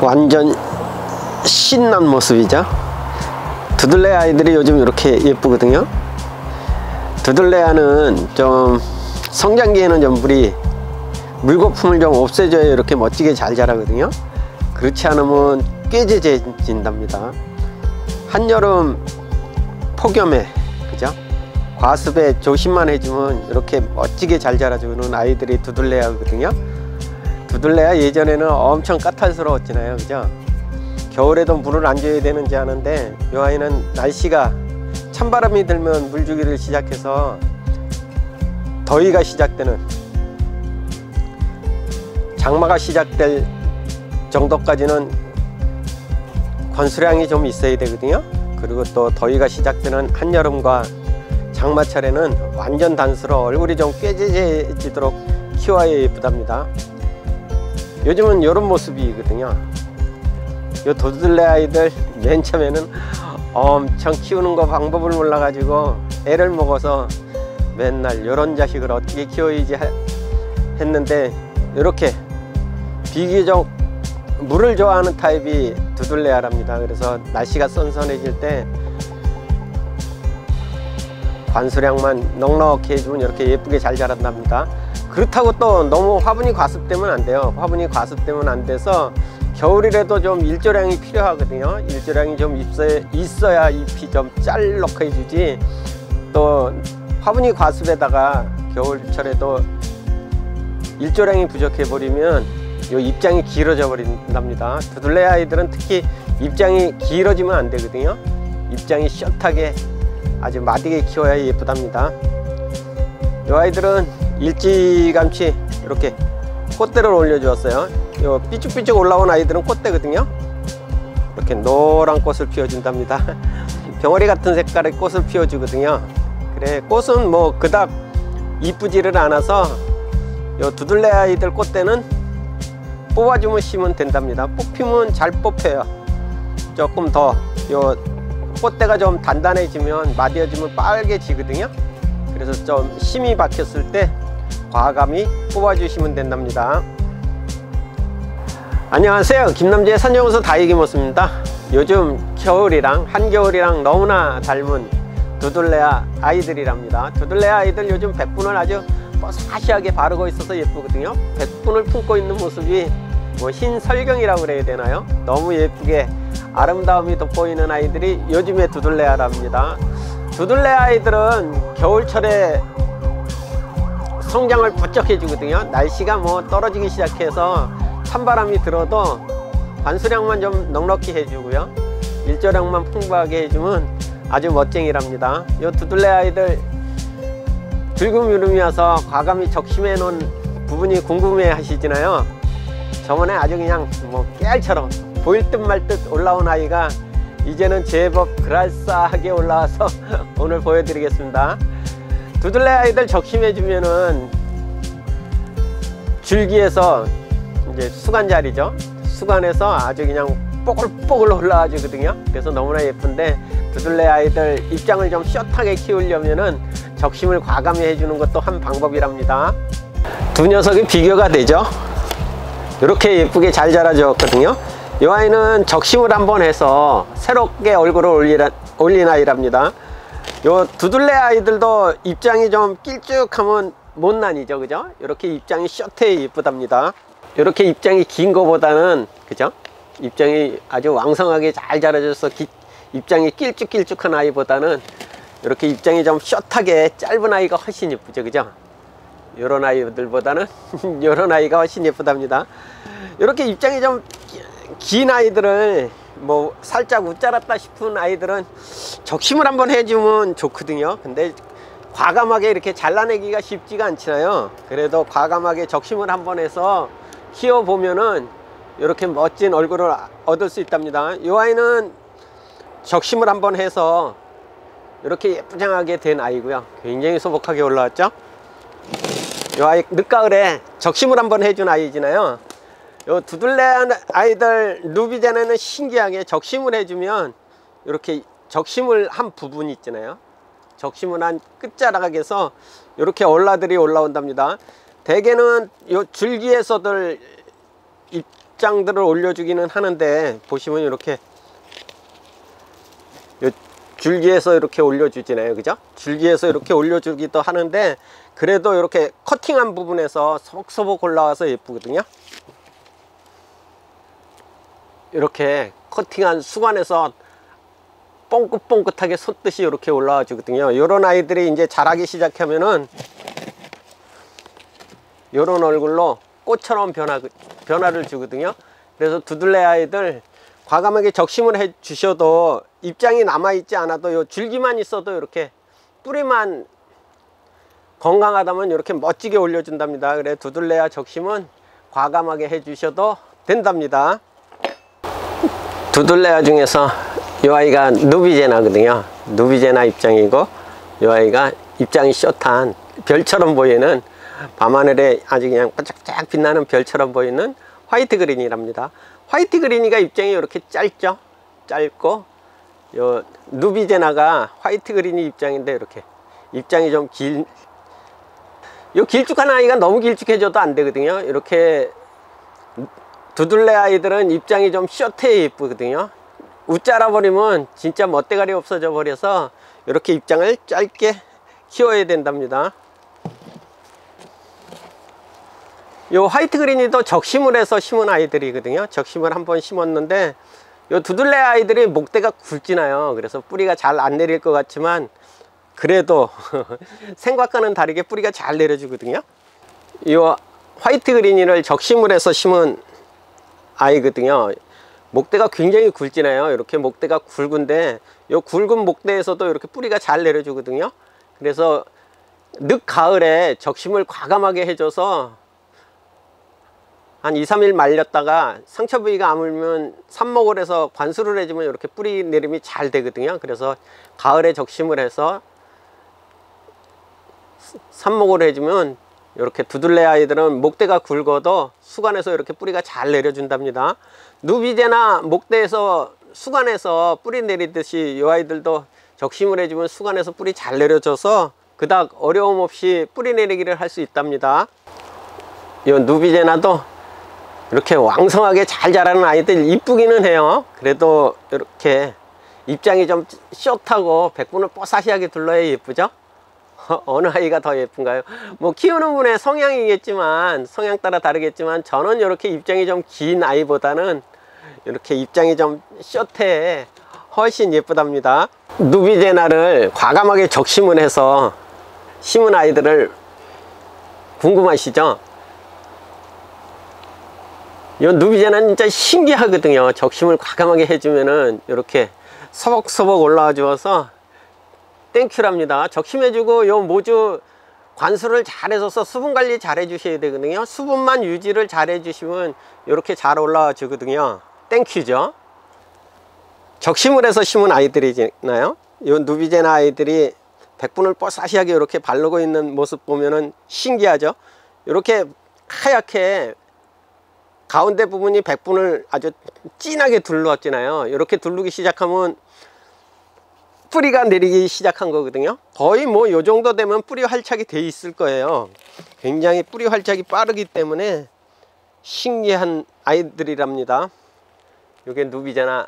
완전 신난 모습이죠. 두들레아 아이들이 요즘 이렇게 예쁘거든요. 두들레아는 좀 성장기에는 좀 물거품을 좀 없애줘야 이렇게 멋지게 잘 자라거든요. 그렇지 않으면 꾀재진답니다. 한여름 폭염에 그죠? 과습에 조심만 해주면 이렇게 멋지게 잘 자라주는 아이들이 두들레아거든요. 두들레아 예전에는 엄청 까탈스러웠잖아요, 그죠? 겨울에도 물을 안 줘야 되는지 아는데 이 아이는 날씨가 찬바람이 들면 물 주기를 시작해서 더위가 시작되는, 장마가 시작될 정도까지는 관수량이 좀 있어야 되거든요. 그리고 또 더위가 시작되는 한여름과 장마철에는 완전 단수로 얼굴이 좀 꾀재지도록 키워야 예쁘답니다. 요즘은 이런 모습이거든요. 요 두들레 아이들 맨 처음에는 엄청 키우는 거 방법을 몰라 가지고 애를 먹어서 맨날 요런 자식을 어떻게 키워야지 했는데, 이렇게 비교적 물을 좋아하는 타입이 두들레아랍니다. 그래서 날씨가 선선해질 때 관수량만 넉넉히 해주면 이렇게 예쁘게 잘 자란답니다. 그렇다고 또 너무 화분이 과습되면 안 돼요. 화분이 과습되면 안 돼서 겨울이라도 좀 일조량이 필요하거든요. 일조량이 좀 있어야 잎이 좀 짤록해 주지, 또 화분이 과습에다가 겨울철에도 일조량이 부족해 버리면 요 입장이 길어져 버린답니다. 두들레 아이들은 특히 입장이 길어지면 안 되거든요. 입장이 숏하게 아주 마디게 키워야 예쁘답니다. 요 아이들은 일찌감치 이렇게 꽃대를 올려 주었어요. 요 삐쭉삐쭉 올라온 아이들은 꽃대거든요. 이렇게 노란 꽃을 피워준답니다. 병아리 같은 색깔의 꽃을 피워주거든요. 그래, 꽃은 뭐 그닥 이쁘지를 않아서 요 두들레 아이들 꽃대는 뽑아주면 심으면 된답니다. 뽑히면 잘 뽑혀요. 조금 더 요 꽃대가 좀 단단해지면 마디어지면 빨개지거든요. 그래서 좀 심이 박혔을 때 과감히 뽑아주시면 된답니다. 안녕하세요, 김남재의 산정호수 다이기모스입니다. 요즘 겨울이랑 한겨울이랑 너무나 닮은 두들레아 아이들이랍니다. 두들레아 아이들 요즘 백분을 아주 뽀사시하게 바르고 있어서 예쁘거든요. 백분을 품고 있는 모습이 뭐 흰설경이라고 그래야 되나요? 너무 예쁘게 아름다움이 돋보이는 아이들이 요즘의 두들레아랍니다. 두들레아 아이들은 겨울철에 성장을 부쩍 해주거든요. 날씨가 뭐 떨어지기 시작해서 찬바람이 들어도 관수량만 좀 넉넉히 해주고요, 일조량만 풍부하게 해주면 아주 멋쟁이랍니다. 이 두들레 아이들 들금 유름이 와서 과감히 적심해 놓은 부분이 궁금해 하시잖아요. 저번에 아주 그냥 뭐 깨알처럼 보일 듯 말 듯 올라온 아이가 이제는 제법 그럴싸하게 올라와서 오늘 보여드리겠습니다. 두들레 아이들 적심해 주면은 줄기에서 이제 수간자리죠. 수간에서 아주 그냥 뽀글뽀글 올라와 주거든요. 그래서 너무나 예쁜데, 두들레 아이들 입장을 좀 숏하게 키우려면은 적심을 과감히 해주는 것도 한 방법이랍니다. 두 녀석이 비교가 되죠. 이렇게 예쁘게 잘 자라줬거든요. 이 아이는 적심을 한번 해서 새롭게 얼굴을 올린 아이랍니다. 요 두들레 아이들도 입장이 좀 길쭉하면 못난이죠, 그죠? 이렇게 입장이 숏해 예쁘답니다. 이렇게 입장이 긴 거보다는, 그죠? 입장이 아주 왕성하게 잘 자라줘서 입장이 길쭉길쭉한 아이보다는 이렇게 입장이 좀 숏하게 짧은 아이가 훨씬 예쁘죠, 그죠? 요런 아이들보다는 요런 아이가 훨씬 예쁘답니다. 이렇게 입장이 좀 긴 아이들을 뭐 살짝 웃자랐다 싶은 아이들은 적심을 한번 해주면 좋거든요. 근데 과감하게 이렇게 잘라내기가 쉽지가 않잖아요. 그래도 과감하게 적심을 한번 해서 키워보면은 이렇게 멋진 얼굴을 얻을 수 있답니다. 이 아이는 적심을 한번 해서 이렇게 예쁘장하게 된 아이고요. 굉장히 소복하게 올라왔죠. 이 아이 늦가을에 적심을 한번 해준 아이잖아요. 요 두들레 아이들 누비전에는 신기하게 적심을 해주면 이렇게 적심을 한 부분이 있잖아요. 적심을 한 끝자락에서 이렇게 올라온답니다. 대개는 요 줄기에서들 입장들을 올려주기는 하는데, 보시면 이렇게 줄기에서 이렇게 올려주잖아요, 그죠? 줄기에서 이렇게 올려주기도 하는데, 그래도 이렇게 커팅한 부분에서 서복서복 올라와서 예쁘거든요. 이렇게 커팅한 수관에서 뽕긋뽕긋하게 솟듯이 이렇게 올라와 주거든요. 이런 아이들이 이제 자라기 시작하면은 이런 얼굴로 꽃처럼 변화를 주거든요. 그래서 두들레 아이들 과감하게 적심을 해 주셔도 입장이 남아 있지 않아도 요 줄기만 있어도 이렇게 뿌리만 건강하다면 이렇게 멋지게 올려준답니다. 그래 두들레아 적심은 과감하게 해 주셔도 된답니다. 두들레아 중에서 이 아이가 누비제나거든요. 누비제나 입장이고, 이 아이가 입장이 숏한 별처럼 보이는, 밤하늘에 아주 그냥 반짝반짝 빛나는 별처럼 보이는 화이트 그린이랍니다. 화이트 그린이가 입장이 이렇게 짧죠. 짧고, 요 누비제나가 화이트 그린이 입장인데 이렇게 입장이 좀 요 길쭉한 아이가 너무 길쭉해져도 안 되거든요. 이렇게 두들레 아이들은 입장이 좀 숏해 예쁘거든요. 웃자라 버리면 진짜 멋대가리 없어져 버려서 이렇게 입장을 짧게 키워야 된답니다. 요 화이트 그린이도 적심을 해서 심은 아이들이거든요. 적심을 한번 심었는데 요 두들레 아이들이 목대가 굵지나요. 그래서 뿌리가 잘 안 내릴 것 같지만 그래도 생각과는 다르게 뿌리가 잘 내려주거든요. 이 화이트 그린이를 적심을 해서 심은 아이거든요. 목대가 굉장히 굵지나요. 이렇게 목대가 굵은데 이 굵은 목대에서도 이렇게 뿌리가 잘 내려주거든요. 그래서 늦가을에 적심을 과감하게 해줘서 한 2, 3일 말렸다가 상처 부위가 아물면 삽목을 해서 관수를 해주면 이렇게 뿌리 내림이 잘 되거든요. 그래서 가을에 적심을 해서 삽목을 해주면 이렇게 두들레 아이들은 목대가 굵어도 수관에서 이렇게 뿌리가 잘 내려준답니다. 누비제나 목대에서 수관에서 뿌리 내리듯이 이 아이들도 적심을 해주면 수관에서 뿌리 잘 내려줘서 그닥 어려움 없이 뿌리 내리기를 할 수 있답니다. 이 누비제나도 이렇게 왕성하게 잘 자라는 아이들 이쁘기는 해요. 그래도 이렇게 입장이 좀 숏하고 백분을 뽀사시하게 둘러야 예쁘죠. 어느 아이가 더 예쁜가요? 뭐 키우는 분의 성향이겠지만, 성향 따라 다르겠지만, 저는 이렇게 입장이 좀 긴 아이보다는 이렇게 입장이 좀 숏해 훨씬 예쁘답니다. 누비제나를 과감하게 적심을 해서 심은 아이들을 궁금하시죠? 이 누비제나는 진짜 신기하거든요. 적심을 과감하게 해주면은 이렇게 서벅서벅 올라와 주어서 땡큐랍니다. 적심해주고 요 모주 관수를 잘 해줘서 수분 관리 잘 해주셔야 되거든요. 수분만 유지를 잘 해주시면 이렇게 잘 올라와 주거든요. 땡큐죠. 적심을 해서 심은 아이들이잖아요. 요 누비제나 아이들이 백분을 뽀사시하게 이렇게 바르고 있는 모습 보면은 신기하죠. 이렇게 하얗게 가운데 부분이 백분을 아주 진하게 둘렀잖아요. 이렇게 두르기 시작하면 뿌리가 내리기 시작한 거거든요. 거의 뭐 요 정도 되면 뿌리 활착이 돼 있을 거예요. 굉장히 뿌리 활착이 빠르기 때문에 신기한 아이들이랍니다. 요게 누비제나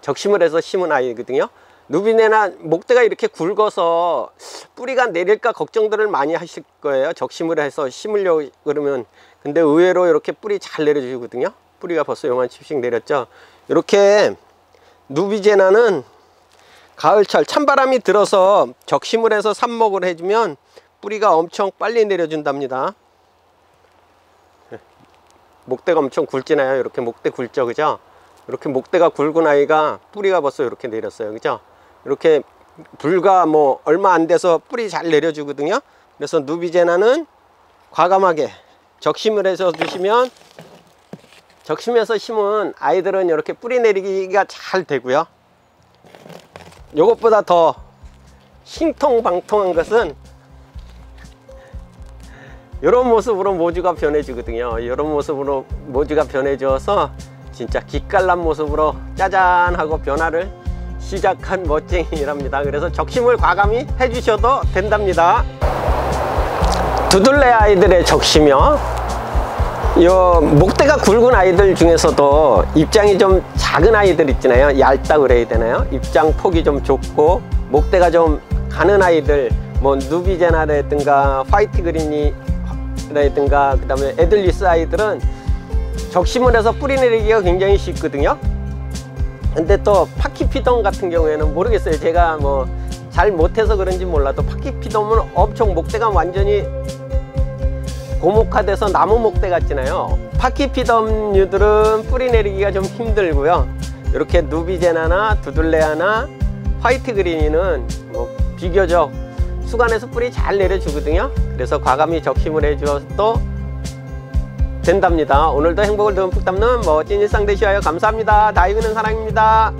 적심을 해서 심은 아이거든요. 누비제나 목대가 이렇게 굵어서 뿌리가 내릴까 걱정들을 많이 하실 거예요. 적심을 해서 심으려고 그러면. 근데 의외로 이렇게 뿌리 잘 내려주거든요. 뿌리가 벌써 요만큼씩 내렸죠. 이렇게 누비제나는 가을철 찬바람이 들어서 적심을 해서 삽목을 해주면 뿌리가 엄청 빨리 내려준답니다. 목대가 엄청 굵지나요? 이렇게 목대 굵죠, 그죠? 이렇게 목대가 굵은 아이가 뿌리가 벌써 이렇게 내렸어요, 그죠? 이렇게 불과 뭐 얼마 안 돼서 뿌리 잘 내려주거든요. 그래서 누비제나는 과감하게 적심을 해서 주시면, 적심해서 심은 아이들은 이렇게 뿌리 내리기가 잘 되고요. 요것보다 더 신통방통한 것은 이런 모습으로 모주가 변해주거든요. 이런 모습으로 모주가 변해져서 진짜 기깔난 모습으로 짜잔 하고 변화를 시작한 멋쟁이랍니다. 그래서 적심을 과감히 해주셔도 된답니다. 두들레 아이들의 적심이요, 요 목대가 굵은 아이들 중에서도 입장이 좀 작은 아이들 있잖아요. 얇다 그래야 되나요? 입장 폭이 좀 좁고 목대가 좀 가는 아이들, 뭐 누비제나라든가 화이트 그린이라든가 그 다음에 에들리스 아이들은 적심을 해서 뿌리 내리기가 굉장히 쉽거든요. 근데 또 파키피덤 같은 경우에는 모르겠어요. 제가 뭐 잘 못해서 그런지 몰라도 파키피덤은 엄청 목대가 완전히 고목화돼서 나무 목대 같잖아요. 파키피덤류들은 뿌리 내리기가 좀 힘들고요. 이렇게 누비제나나 두들레아나 화이트 그린이는 뭐 비교적 수간에서 뿌리 잘 내려주거든요. 그래서 과감히 적심을 해주어도 된답니다. 오늘도 행복을 듬뿍 담는 멋진 일상 되시어요. 감사합니다. 다이비는 사랑입니다.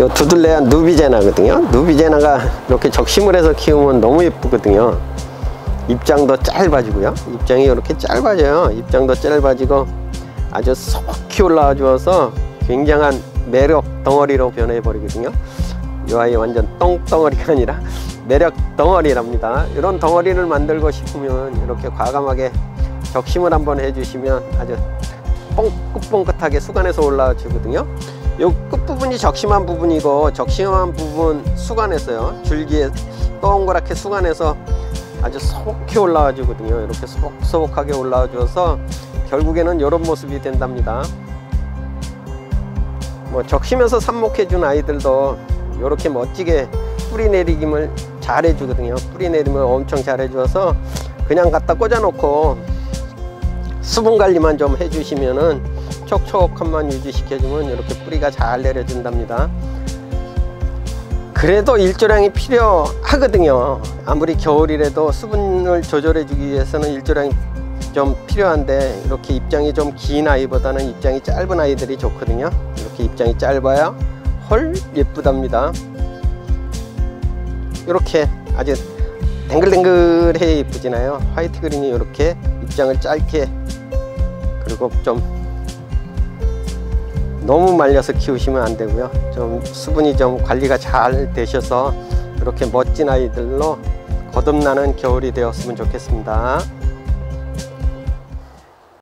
이 두들레아 누비제나거든요. 누비제나가 이렇게 적심을 해서 키우면 너무 예쁘거든요. 입장도 짧아지고요. 입장이 이렇게 짧아져요. 입장도 짧아지고 아주 속히 올라와 주어서 굉장한 매력 덩어리로 변해 버리거든요. 이 아이 완전 똥덩어리가 아니라 매력 덩어리랍니다. 이런 덩어리를 만들고 싶으면 이렇게 과감하게 적심을 한번 해주시면 아주 뻥긋뻥긋하게 수간에서 올라와 주거든요. 요 끝부분이 적심한 부분이고, 적심한 부분 수간에서요, 줄기에 동그랗게 수간에서 아주 소복히 올라와 주거든요. 이렇게 소복소복하게 올라와 줘서 결국에는 이런 모습이 된답니다. 뭐 적심해서 삽목해 준 아이들도 이렇게 멋지게 뿌리 내리김을 잘 해주거든요. 뿌리 내림을 엄청 잘 해줘서 그냥 갖다 꽂아 놓고 수분 관리만 좀 해주시면은 촉촉함만 유지시켜주면 이렇게 뿌리가 잘 내려진답니다. 그래도 일조량이 필요하거든요. 아무리 겨울이라도 수분을 조절해 주기 위해서는 일조량이 좀 필요한데, 이렇게 입장이 좀 긴 아이보다는 입장이 짧은 아이들이 좋거든요. 이렇게 입장이 짧아야 헐 예쁘답니다. 이렇게 아주 댕글댕글해 예쁘지나요. 화이트 그린이 이렇게 입장을 짧게, 그리고 좀 너무 말려서 키우시면 안 되고요. 좀 수분이 좀 관리가 잘 되셔서 이렇게 멋진 아이들로 거듭나는 겨울이 되었으면 좋겠습니다.